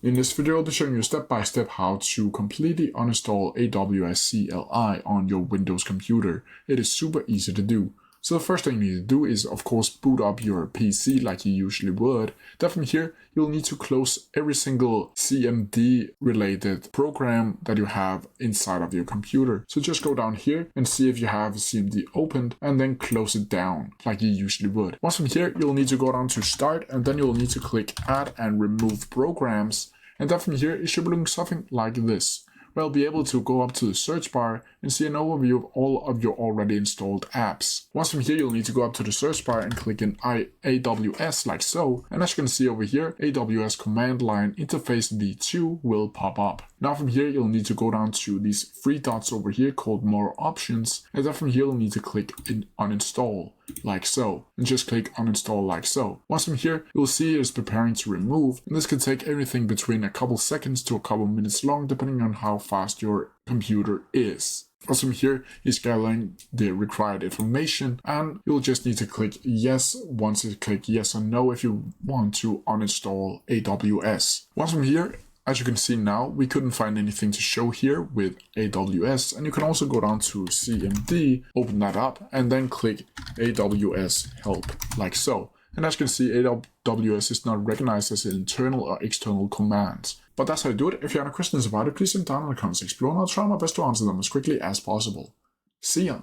In this video, I'll be showing you step by step how to completely uninstall AWS CLI on your Windows computer. It is super easy to do. So the first thing you need to do is, of course, boot up your PC like you usually would. Then from here, you'll need to close every single CMD related program that you have inside of your computer. So just go down here and see if you have CMD opened and then close it down like you usually would. Once from here, you'll need to go down to Start and then you'll need to click Add and Remove Programs. And then from here, it should be looking something like this. We'll be able to go up to the search bar and see an overview of all of your already installed apps. Once from here, you'll need to go up to the search bar and click in AWS like so. And as you can see over here, AWS command line interface v2 will pop up. Now from here, you'll need to go down to these three dots over here called More Options. And then from here, you'll need to click in Uninstall like so. And just click Uninstall like so. Once from here, you'll see it's preparing to remove. And this can take anything between a couple seconds to a couple minutes long, depending on how fast your computer is. Also from here is gathering the required information, and you'll just need to click yes once you click yes or no if you want to uninstall AWS. Once from here, as you can see now, we couldn't find anything to show here with AWS, and you can also go down to CMD, open that up, and then click AWS help like so. And as you can see, AWS is not recognized as an internal or external command. But that's how you do it. If you have any questions about it, please send down in the comments below, and I'll try my best to answer them as quickly as possible. See ya!